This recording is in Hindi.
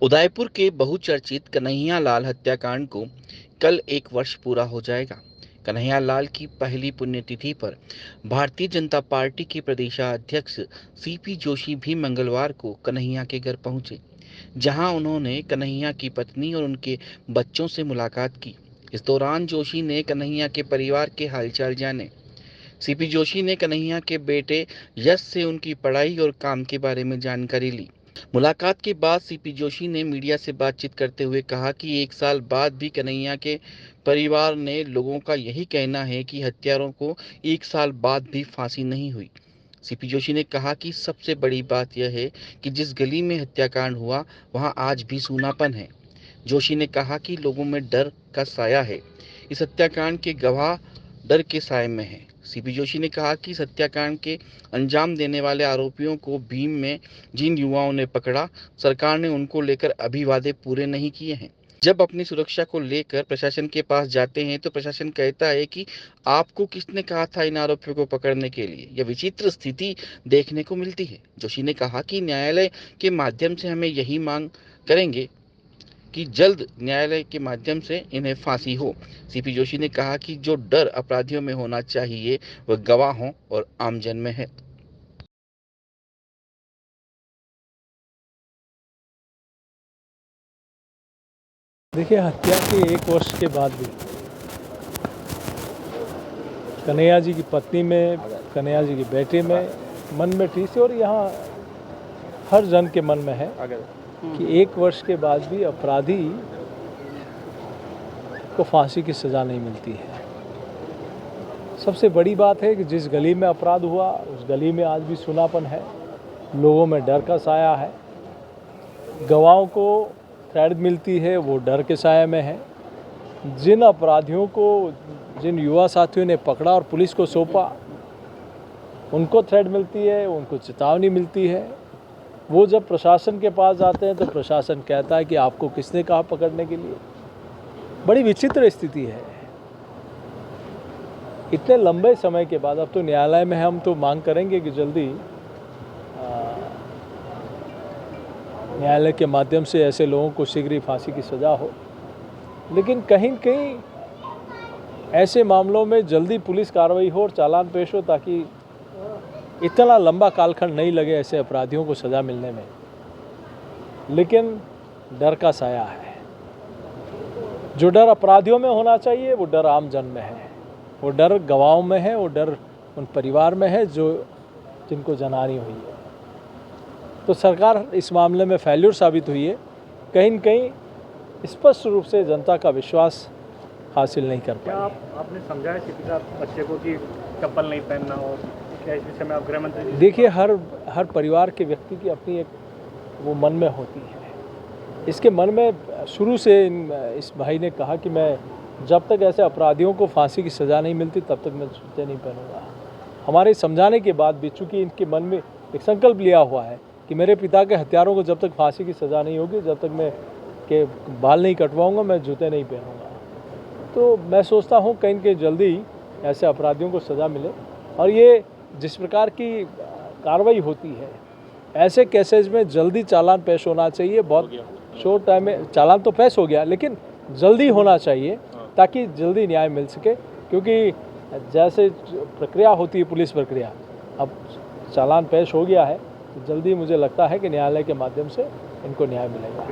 उदयपुर के बहुचर्चित कन्हैया लाल हत्याकांड को कल 1 वर्ष पूरा हो जाएगा। कन्हैया लाल की पहली पुण्यतिथि पर भारतीय जनता पार्टी के प्रदेशाध्यक्ष सीपी जोशी भी मंगलवार को कन्हैया के घर पहुंचे, जहां उन्होंने कन्हैया की पत्नी और उनके बच्चों से मुलाकात की। इस दौरान जोशी ने कन्हैया के परिवार के हालचाल जाने। सीपी जोशी ने कन्हैया के बेटे यश से उनकी पढ़ाई और काम के बारे में जानकारी ली। मुलाकात के बाद सीपी जोशी ने मीडिया से बातचीत करते हुए कहा कि 1 साल बाद भी कन्हैया के परिवार ने लोगों का यही कहना है कि हत्यारों को 1 साल बाद भी फांसी नहीं हुई। सीपी जोशी ने कहा कि सबसे बड़ी बात यह है कि जिस गली में हत्याकांड हुआ वहां आज भी सूनापन है। जोशी ने कहा कि लोगों में डर का साया है। इस हत्याकांड के गवाह डर के साए में हैं। सीपी जोशी ने कहा कि इस हत्याकांड के अंजाम देने वाले आरोपियों को भीम में जिन युवाओं ने पकड़ा, सरकार ने उनको लेकर अभी वादे पूरे नहीं किए हैं। जब अपनी सुरक्षा को लेकर प्रशासन के पास जाते हैं तो प्रशासन कहता है कि आपको किसने कहा था इन आरोपियों को पकड़ने के लिए। यह विचित्र स्थिति देखने को मिलती है। जोशी ने कहा कि न्यायालय के माध्यम से हमें यही मांग करेंगे कि जल्द न्यायालय के माध्यम से इन्हें फांसी हो। सीपी जोशी ने कहा कि जो डर अपराधियों में होना चाहिए वह गवाहों और आमजन में है। देखिए, हत्या के 1 वर्ष के बाद भी कन्हैया जी की पत्नी में, कन्हैया जी के बेटे में मन में ठेस है और यहाँ हर जन के मन में है कि 1 वर्ष के बाद भी अपराधी को फांसी की सज़ा नहीं मिलती है। सबसे बड़ी बात है कि जिस गली में अपराध हुआ उस गली में आज भी सुनापन है, लोगों में डर का साया है, गवाहों को थ्रेड मिलती है वो डर के साये में है। जिन अपराधियों को, जिन युवा साथियों ने पकड़ा और पुलिस को सौंपा, उनको थ्रेड मिलती है, उनको चेतावनी मिलती है। वो जब प्रशासन के पास जाते हैं तो प्रशासन कहता है कि आपको किसने कहा पकड़ने के लिए। बड़ी विचित्र स्थिति है। इतने लंबे समय के बाद अब तो न्यायालय में हम तो मांग करेंगे कि जल्दी न्यायालय के माध्यम से ऐसे लोगों को शीघ्र ही फांसी की सज़ा हो, लेकिन कहीं कहीं ऐसे मामलों में जल्दी पुलिस कार्रवाई हो और चालान पेश हो ताकि इतना लंबा कालखंड नहीं लगे ऐसे अपराधियों को सज़ा मिलने में। लेकिन डर का साया है। जो डर अपराधियों में होना चाहिए वो डर आम जन में है, वो डर गवाहों में है, वो डर उन परिवार में है जो जिनको जनहानि हुई है। तो सरकार इस मामले में फेल्यूर साबित हुई है। कहीं न कहीं स्पष्ट रूप से जनता का विश्वास हासिल नहीं कर पाई। क्या आपने समझाया सीपी साहब बच्चे को कि चप्पल नहीं पहनना, और क्या इस विषय में आप गृह मंत्री? देखिए, हर परिवार के व्यक्ति की अपनी एक वो मन में होती है। इसके मन में शुरू से इस भाई ने कहा कि मैं जब तक ऐसे अपराधियों को फांसी की सज़ा नहीं मिलती तब तक मैं जूते नहीं पहनूंगा। हमारे समझाने के बाद भी चूँकि इनके मन में एक संकल्प लिया हुआ है कि मेरे पिता के हत्यारों को जब तक फांसी की सज़ा नहीं होगी, जब तक मैं के बाल नहीं कटवाऊंगा, मैं जूते नहीं पहनूंगा। तो मैं सोचता हूँ कहीं न कहीं जल्दी ऐसे अपराधियों को सज़ा मिले। और ये जिस प्रकार की कार्रवाई होती है, ऐसे केसेज में जल्दी चालान पेश होना चाहिए। बहुत शॉर्ट टाइम में चालान तो पेश हो गया, लेकिन जल्दी होना चाहिए ताकि जल्दी न्याय मिल सके। क्योंकि जैसे प्रक्रिया होती है पुलिस प्रक्रिया, अब चालान पेश हो गया है तो जल्दी मुझे लगता है कि न्यायालय के माध्यम से इनको न्याय मिलेगा।